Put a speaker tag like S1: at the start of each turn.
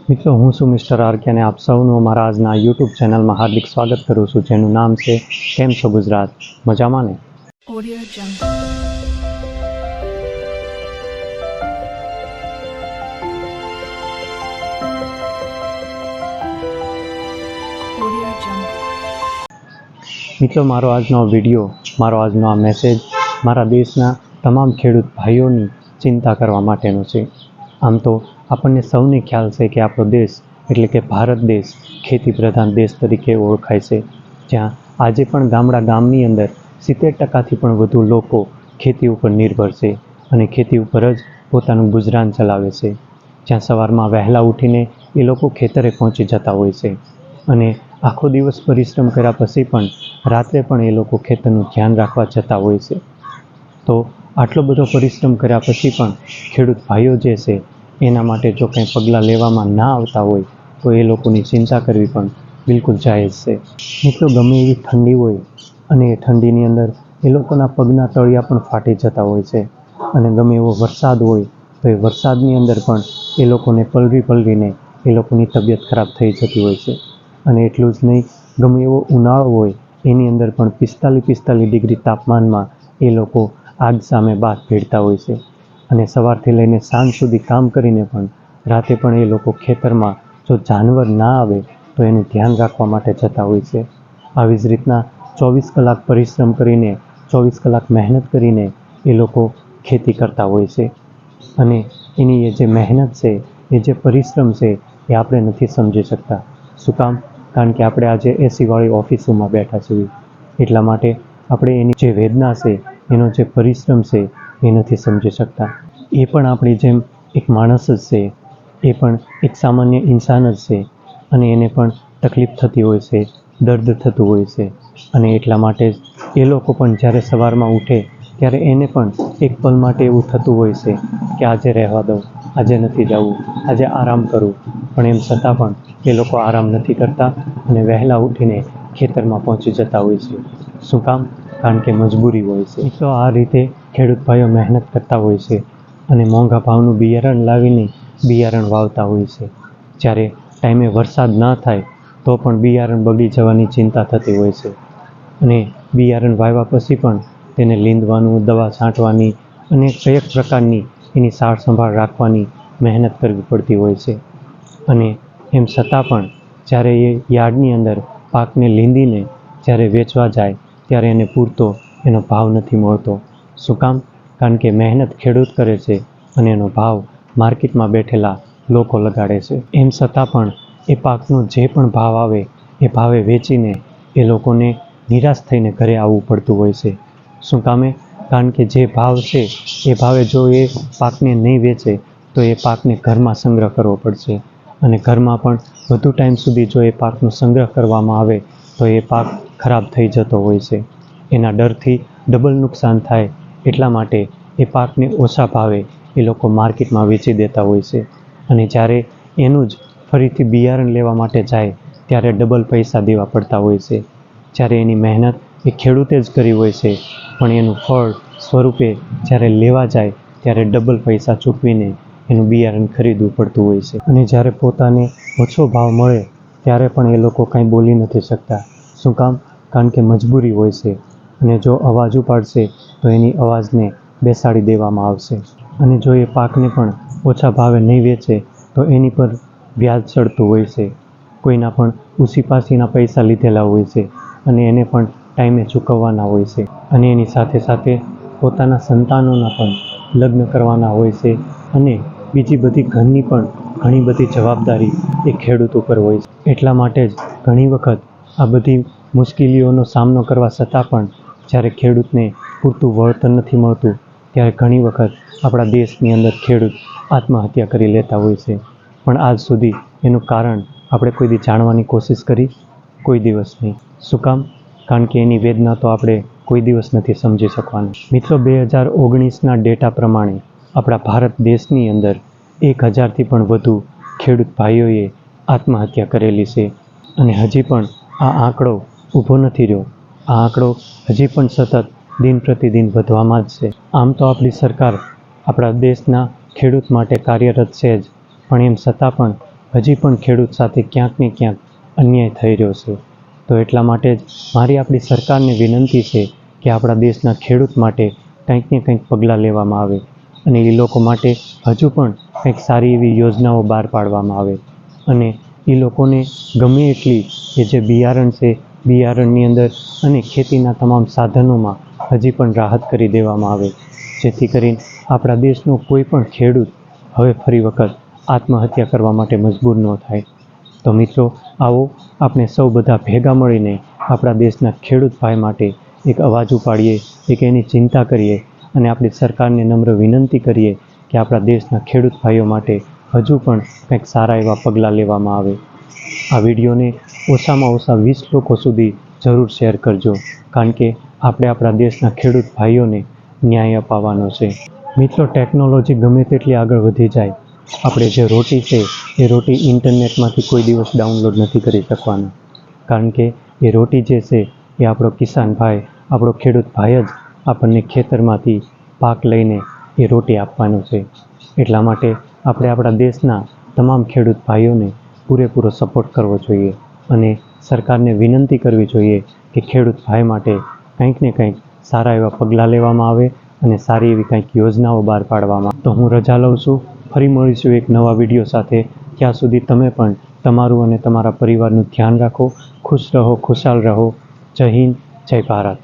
S1: મિત્રો, હું છું મિસ્ટર આરકે અને આપ સૌનું અમારા આજના યુટ્યુબ ચેનલમાં હાર્દિક સ્વાગત કરું છું, જેનું નામ છે કેમ છો ગુજરાત. મજામાં ને?
S2: Audio Jungle. Audio Jungle.
S1: મિત્રો, મારો આજનો વિડીયો, મારો આજનો આ મેસેજ મારા દેશના તમામ ખેડૂત ભાઈઓની ચિંતા કરવા માટેનો છે. આમ તો આપણને સૌને ખ્યાલ છે કે આપણો દેશ એટલે કે ભારત દેશ ખેતી પ્રધાન દેશ તરીકે ઓળખાય છે, જ્યાં આજે પણ ગામની અંદર 70% પણ વધુ લોકો ખેતી ઉપર નિર્ભર છે અને ખેતી ઉપર જ પોતાનું ગુજરાન ચલાવે છે. જ્યાં સવારમાં વહેલા ઉઠીને એ લોકો ખેતરે પહોંચી જતા હોય છે અને આખો દિવસ પરિશ્રમ કર્યા પછી પણ રાત્રે પણ એ લોકો ખેતરનું ધ્યાન રાખવા જતા હોય છે. તો આટલો બધો પરિશ્રમ કર્યા પછી પણ ખેડૂત ભાઈઓ જે છે એના માટે જો કંઈ પગલાં લેવામાં ના આવતા હોય તો એ લોકોની ચિંતા કરવી પણ બિલકુલ જાયઝ છે. મિત્રો, ગમે એવી ઠંડી હોય અને એ ઠંડીની અંદર એ લોકોના પગના તળિયા પણ ફાટી જતા હોય છે અને ગમે એવો વરસાદ હોય તો એ વરસાદની અંદર પણ એ લોકોને પલવીને એ લોકોની તબિયત ખરાબ થઈ જતી હોય છે. અને એટલું જ નહીં, ગમે એવો ઉનાળો હોય એની અંદર પણ 45 ડિગ્રી તાપમાનમાં એ લોકો આગ સામે બાથ ભીડતા હોય છે અને સવારથી લઈને સાંજ સુધી કામ કરીને પણ રાતે પણ એ લોકો ખેતરમાં જો જાનવર ના આવે તો એનું ધ્યાન રાખવા માટે જતા હોય છે. આવી જ રીતના 24 કલાક પરિશ્રમ કરીને 24 કલાક મહેનત કરીને એ લોકો ખેતી કરતા હોય છે અને એની એ જે મહેનત છે, એ જે પરિશ્રમ છે એ આપણે નથી સમજી શકતા. શું કામ? કારણ કે આપણે આજે એસીવાળી ઓફિસોમાં બેઠા છીએ, એટલા માટે આપણે એની જે વેદના છે, એનો જે પરિશ્રમ છે એ નથી સમજી શકતા. એ પણ આપણી જેમ એક માણસ જ છે, એ પણ એક સામાન્ય ઇન્સાન જ છે અને એને પણ તકલીફ થતી હોય છે, દર્દ થતું હોય છે અને એટલા માટે જ એ લોકો પણ જ્યારે સવારમાં ઉઠે ત્યારે એને પણ એક પલ માટે એવું થતું હોય છે કે આજે રહેવા દઉં, આજે નથી જવું, આજે આરામ કરું. પણ એમ છતાં પણ એ લોકો આરામ નથી કરતા અને વહેલા ઉઠીને ખેતરમાં પહોંચી જતા હોય છે. શું કામ? કારણ કે મજબૂરી હોય છે. તો આ રીતે ખેડૂત ભાઈઓ મહેનત કરતા હોય છે અને મોંઘા ભાવનું બિયારણ લાવીને બિયારણ વાવતા હોય છે. જ્યારે ટાઈમે વરસાદ ના થાય તો પણ બિયારણ બગડી જવાની ચિંતા થતી હોય છે અને બિયારણ વાવ્યા પછી પણ તેને લીંદવાનું, દવા છાંટવાની અને કયેક પ્રકારની એની સાર સંભાળ રાખવાની મહેનત કરવી પડતી હોય છે. અને એમ છતાં પણ જ્યારે એ યાર્ડની અંદર પાકને લીંદીને જ્યારે વેચવા જાય ત્યારે એને પૂરતો એનો ભાવ નથી મળતો. શું કામ? કારણ કે મહેનત ખેડૂત કરે છે અને એનો ભાવ માર્કેટમાં બેઠેલા લોકો લગાડે છે. એમ છતાં પણ એ પાકનો જે પણ ભાવ આવે એ ભાવે વેચીને એ લોકોને નિરાશ થઈને ઘરે આવવું પડતું હોય છે. શું કામે? કારણ કે જે ભાવ છે એ ભાવે જો એ પાકને નહીં વેચે તો એ પાકને ઘરમાં સંગ્રહ કરવો પડશે અને ઘરમાં પણ વધુ ટાઈમ સુધી જો એ પાકનો સંગ્રહ કરવામાં આવે તો એ પાક ખરાબ થઈ જતો હોય છે. એના ડરથી ડબલ નુકસાન થાય એટલા માટે એ પાકને ઓછા ભાવે એ લોકો માર્કેટમાં વેચી દેતા હોય છે અને જ્યારે એનું જ ફરીથી બિયારણ લેવા માટે જાય ત્યારે ડબલ પૈસા દેવા પડતા હોય છે. જ્યારે એની મહેનત એ ખેડૂતે જ કરી હોય છે પણ એનું ફળ સ્વરૂપે જ્યારે લેવા જાય ત્યારે ડબલ પૈસા ચૂકવીને એનું બિયારણ ખરીદવું પડતું હોય છે અને જ્યારે પોતાને ઓછો ભાવ મળે ત્યારે પણ એ લોકો કાંઈ બોલી નથી શકતા. શું કામ? કારણ કે મજબૂરી હોય છે અને જો અવાજ ઉપાડશે તો એની અવાજને બેસાડી દેવામાં આવશે અને જો એ પાકને પણ ઓછા ભાવે નહીં વેચે તો એની પર વ્યાજ ચડતું હોય છે. કોઈના પણ ઉસીપાસીના પૈસા લીધેલા હોય છે અને એને પણ ટાઈમે ચૂકવવાના હોય છે અને એની સાથે સાથે પોતાના સંતાનોના પણ લગ્ન કરવાના હોય છે અને બીજી બધી ઘરની પણ ઘણી બધી જવાબદારી એ ખેડૂત ઉપર હોય છે. એટલા માટે જ ઘણી વખત આ બધી મુશ્કેલીઓનો સામનો કરવા છતાં પણ જ્યારે ખેડૂતને પૂરતું વળતર નથી મળતું ત્યારે ઘણી વખત આપણા દેશની અંદર ખેડૂત આત્મહત્યા કરી લેતા હોય છે. પણ આજ સુધી એનું કારણ આપણે કોઈ દી જાણવાની કોશિશ કરી? કોઈ દિવસ નહીં. શું કામ? કારણ કે એની વેદના તો આપણે કોઈ દિવસ નથી સમજી શકવાના. મિત્રો, 2019ના ડેટા પ્રમાણે આપણા ભારત દેશની અંદર 1000થી પણ વધુ ખેડૂત ભાઈઓએ આત્મહત્યા કરેલી છે અને હજી પણ આ આંકડો ઊભો નથી રહ્યો. આ આંકડો હજી પણ સતત દિન પ્રતિદિન વધવામાં જ છે. આમ તો આપણી સરકાર આપણા દેશના ખેડૂત માટે કાર્યરત છે જ, પણ એમ છતાં પણ હજી પણ ખેડૂત સાથે ક્યાંક ને ક્યાંક અન્યાય થઈ રહ્યો છે. તો એટલા માટે જ મારી આપણી સરકારને વિનંતી છે કે આપણા દેશના ખેડૂત માટે કંઈક ને કંઈક પગલાં લેવામાં આવે અને એ લોકો માટે હજુ પણ કંઈક સારી એવી યોજનાઓ બહાર પાડવામાં આવે અને એ લોકોને ગમે એટલી એ જે બિયારણ છે બિયારણની અંદર અને ખેતીના તમામ સાધનોમાં હજી પણ રાહત કરી દેવામાં આવે, જેથી કરીને આપણા દેશનો કોઈ પણ ખેડૂત હવે ફરી વખત આત્મહત્યા કરવા માટે મજબૂર ન થાય. તો મિત્રો, આવો આપણે સૌ બધા ભેગા મળીને આપણા દેશના ખેડૂત ભાઈ માટે એક અવાજ ઉપાડીએ, એક એની ચિંતા કરીએ અને આપણી સરકારને નમ્ર વિનંતી કરીએ કે આપણા દેશના ખેડૂત ભાઈઓ માટે હજુ પણ કંઈક સારા એવા પગલાં લેવામાં આવે. આ વિડીયોને ઓછામાં ઓછા 20 લોકો સુધી જરૂર શેર કરજો, કારણ કે આપણે આપણા દેશના ખેડૂત ભાઈઓને ન્યાય અપાવવાનો છે. મિત્રો, ટેકનોલોજી ગમે તેટલી આગળ વધી જાય, આપણે જે રોટી છે એ રોટી ઇન્ટરનેટમાંથી કોઈ દિવસ ડાઉનલોડ નથી કરી શકવાના, કારણ કે એ રોટી જે છે એ આપણો કિસાન ભાઈ, આપણો ખેડૂત ભાઈ જ આપણને ખેતરમાંથી પાક લઈને એ રોટી આપવાનો છે. એટલા માટે આપણે આપણા દેશના તમામ ખેડૂત ભાઈઓને પૂરેપૂરો સપોર્ટ કરવો જોઈએ અને સરકારને વિનંતી કરવી જોઈએ કે ખેડૂત ભાઈ માટે કંઈક ને કંઈક સારા એવા પગલાં લેવામાં આવે અને સારી એવી કંઈક યોજનાઓ બહાર પાડવામાં. તો હું રજા લઉં છું. ફરી મળીશું એક નવા વિડીયો સાથે. ત્યાં સુધી તમે પણ તમારું અને તમારા પરિવારનું ધ્યાન રાખો. ખુશ રહો, ખુશાલ રહો. જય હિન્દ, જય ભારત.